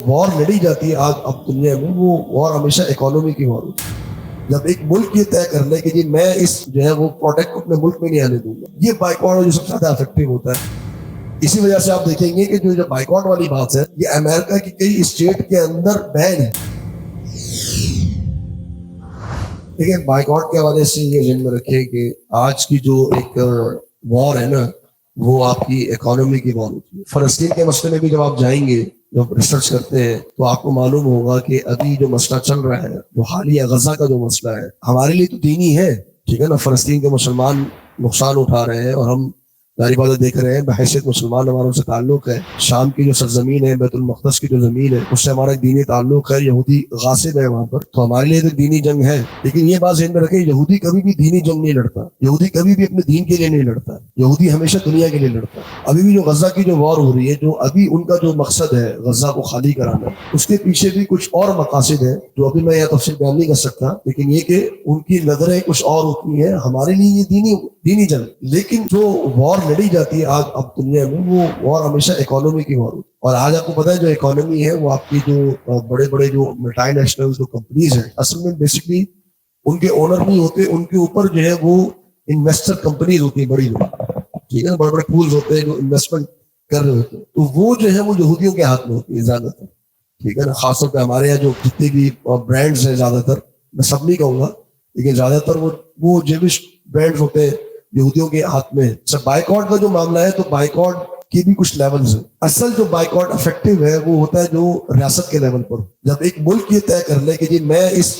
وار لڑی جاتی ہے آج اب دنیا میں، وہ وار ہمیشہ اکانومی کی وار ہوتی ہے۔ جب ایک ملک یہ طے کر لے کہ جی میں اس جو ہے وہ پروڈکٹ کو اپنے ملک میں نہیں آنے دوں گا، یہ بائیکاٹ جو سب سے زیادہ افیکٹو ہوتا ہے۔ اسی وجہ سے آپ دیکھیں گے کہ جو بائیکاٹ والی بات ہے یہ امریکہ کی کئی اسٹیٹ کے اندر بین ہے۔ لیکن بائیکاٹ کے حوالے سے یہ ذہن میں رکھیں کہ آج کی جو ایک وار ہے نا، وہ آپ کی اکانومی کی وار ہوتی ہے۔ فلسطین کے مسئلے میں بھی جب آپ جائیں گے، جب ریسرچ کرتے ہیں تو آپ کو معلوم ہوگا کہ ابھی جو مسئلہ چل رہا ہے، جو حالیہ غزہ کا جو مسئلہ ہے، ہمارے لیے تو دینی ہے، ٹھیک ہے نا، فلسطین کے مسلمان نقصان اٹھا رہے ہیں اور ہم ظاہری بات دیکھ رہے ہیں، بحیثیت مسلمان ہماروں سے تعلق ہے۔ شام کی جو سرزمین ہے، بیت المقدس کی جو زمین ہے، اس سے ہمارا دینی تعلق ہے۔ یہودی غاصب ہے وہاں پر، تو ہمارے لیے تو دینی جنگ ہے۔ لیکن یہ بات ذہن میں رکھیں، یہودی کبھی بھی دینی جنگ نہیں لڑتا، یہودی کبھی بھی اپنے دین کے لیے نہیں لڑتا، یہودی ہمیشہ دنیا کے لیے لڑتا ہے۔ ابھی بھی جو غزہ کی جو وار ہو رہی ہے، جو ابھی ان کا جو مقصد ہے غزہ کو خالی کرانا، اس کے پیچھے بھی کچھ اور مقاصد ہیں جو ابھی میں یہاں تفصیل بیان نہیں کر سکتا، لیکن یہ کہ ان کی نظریں کچھ اور ہوتی ہیں۔ ہمارے لیے یہ دینی جنگ، لیکن جو وار لڑی جاتی ہے آج اب دنیا میں، وہ وار ہمیشہ اکانومی کی وار ہوتی ہے۔ اور آج آپ کو پتا ہے جو اکانومی ہے، وہ آپ کی جو بڑے بڑے جو ملٹی نیشنل جو کمپنیز ہیں، اصل میں بیسکلی ان کے اونر نہیں ہوتے، ان کے اوپر جو ہے وہ انویسٹر کمپنیز ہوتی ہیں بڑی بڑی، ٹھیک ہے نا، بڑے بڑے پولز ہوتے ہیں جو انویسٹمنٹ کر رہے ہوتے ہیں، تو وہ جو ہے وہ یہودیوں کے ہاتھ میں ہوتی ہے زیادہ تر، ٹھیک ہے نا۔ خاص طور پہ ہمارے یہاں جو جتنے بھی برانڈز ہیں، زیادہ تر، میں سب نہیں کہوں گا لیکن زیادہ تر وہ جیوش برانڈز ہوتے ہیں یہودیوں کے ہاتھ میں۔ سب بائیکاٹ کا جو معاملہ ہے، تو بائیکاٹ کی بھی کچھ لیولز ہیں۔ اصل جو بائیکاٹ افیکٹو ہے وہ ہوتا ہے جو ریاست کے لیول پر، جب ایک ملک یہ طے کر لے کہ جی میں اس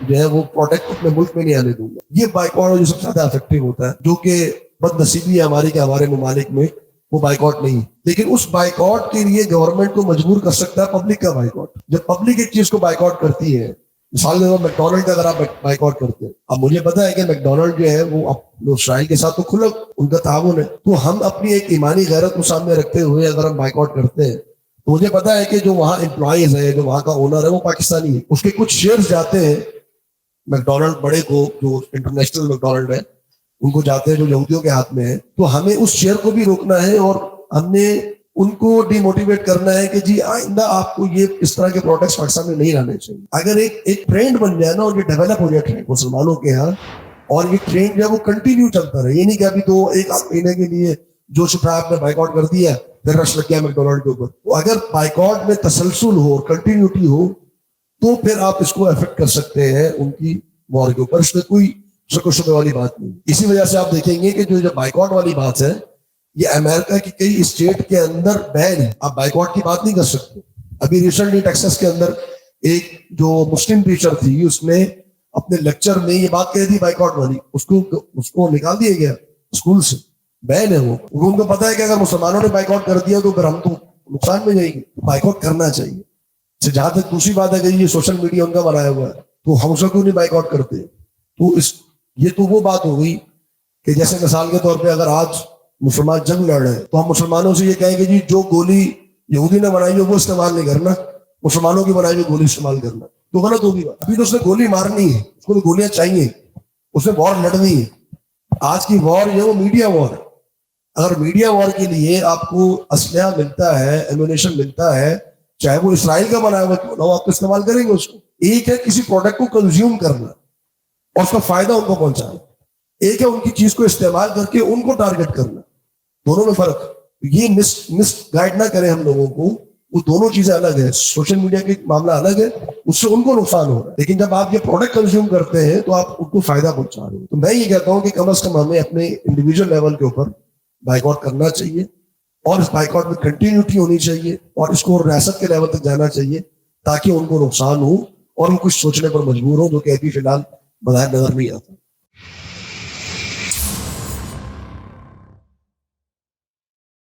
جو ہے وہ پروڈکٹ اپنے ملک میں نہیں آنے دوں گا، یہ بائیکاٹ جو سب سے زیادہ افیکٹو ہوتا ہے، جو کہ بد نصیبی ہے ہماری کہ ہمارے ممالک میں وہ بائیکاٹ نہیں ہے۔ لیکن اس بائیکاٹ کے لیے گورنمنٹ کو مجبور کر سکتا ہے پبلک کا بائیکاٹ۔ جب پبلک ایک چیز کو بائیکاٹ کرتی ہے، مثال کے طور پر میکڈونلڈ کا اگر آپ بائیکاٹ کرتے ہیں، اب مجھے پتا ہے کہ میکڈونلڈ جو ہے وہ اسرائیل کے ساتھ تو کھلا ان کا تعاون ہے، تو ہم اپنی ایک ایمانی غیرت کو سامنے رکھتے ہوئے اگر ہم بائیکاٹ کرتے ہیں، تو مجھے پتا ہے کہ جو وہاں امپلائیز ہے، جو وہاں کا اونر ہے، وہ پاکستانی ہے، اس کے کچھ شیئرز جاتے ہیں میکڈونلڈ بڑے کو، جو انٹرنیشنل میکڈونلڈ ہے، ان کو جاتے ہیں جو یہودیوں کے ہاتھ میں ہے۔ تو ہمیں اس شیئر کو بھی روکنا ہے اور ہم نے ان کو ڈی موٹیویٹ کرنا ہے کہ جی آئندہ آپ کو یہ اس طرح کے پروڈکٹس پاکستان میں نہیں لانے چاہیے۔ اگر ایک ٹرینڈ بن جائے نا، اور یہ ڈیولپ ہو جائے ٹرینڈ مسلمانوں کے یہاں، اور یہ ٹرینڈ جو ہے وہ کنٹینیو چلتا رہے، یہ نہیں کہ ابھی تو ایک آدھ مہینے کے لیے جو چھپا آپ نے بائیکاٹ کر دیا پھر رش لگ گیا میکڈونلڈ کے اوپر، تو اگر بائیکاٹ میں تسلسل ہو، کنٹینیوٹی ہو، تو پھر آپ اس کو افیکٹ کر سکتے ہیں ان کی وار کے اوپر۔ اس میں کوئی شک و شبے والی بات نہیں۔ اسی وجہ سے آپ دیکھیں گے کہ جو بائیکاٹ والی بات ہے، یہ امریکہ کی کئی اسٹیٹ کے اندر بین ہے۔ آپ بائیکاٹ کی بات نہیں کر سکتے۔ ابھی ریسنٹلی ٹیکساس کے اندر ایک جو مسلم ٹیچر تھی، اس نے اپنے لیکچر میں یہ بات کہہ دی بائیکاٹ والی، اس کو نکال دیا گیا اسکول سے، بین ہے وہ۔ ان کو پتا ہے کہ اگر مسلمانوں نے بائیکاٹ کر دیا تو پھر ہم تو نقصان میں جائیں گے، بائیکاٹ کرنا چاہیے۔ جہاں تک دوسری بات ہے کہ یہ سوشل میڈیا ان کا بنایا ہوا ہے، تو ہم اس کو کیوں نہیں بائیکاٹ کرتے؟ تو یہ تو وہ بات ہو گئی کہ جیسے مثال کے طور پہ اگر آج مسلمان جنگ لڑ رہے ہیں تو ہم مسلمانوں سے یہ کہیں کہ جی جو گولی یہودی نے بنائی ہو وہ استعمال نہیں کرنا، مسلمانوں کی بنائی ہوئی گولی استعمال کرنا، تو غلط ہوگی بات۔ ابھی تو اس نے گولی مارنی ہے، اس کو تو گولیاں چاہیے، اس نے وار لڑنی ہے۔ آج کی وار یہ وہ میڈیا وار ہے۔ اگر میڈیا وار کے لیے آپ کو اسلحہ ملتا ہے، ایمونیشن ملتا ہے، چاہے وہ اسرائیل کا بنایا ہوا کیوں نہ ہو، آپ تو استعمال کریں گے اس کو۔ ایک ہے کسی پروڈکٹ کو کنزیوم کرنا اور اس کا فائدہ ان کو پہنچانا، ایک ہے ان کی چیز کو استعمال کر کے ان کو ٹارگٹ کرنا، دونوں میں فرق۔ یہ مس گائیڈ نہ کریں ہم لوگوں کو، وہ دونوں چیزیں الگ ہے۔ سوشل میڈیا کا معاملہ الگ ہے، اس سے ان کو نقصان ہو رہا ہے، لیکن جب آپ یہ پروڈکٹ کنزیوم کرتے ہیں تو آپ ان کو فائدہ پہنچا رہے ہیں۔ تو میں یہ کہتا ہوں کہ کم از کم ہمیں اپنے انڈیویجول لیول کے اوپر بائیکاٹ کرنا چاہیے، اور اس بائیکاٹ میں کنٹینیوٹی ہونی چاہیے، اور اس کو ریاست کے لیول تک جانا چاہیے تاکہ ان کو نقصان ہو اور وہ کچھ سوچنے پر مجبور ہو، جو کہ ابھی فی الحال بظاہر نظر نہیں آتا۔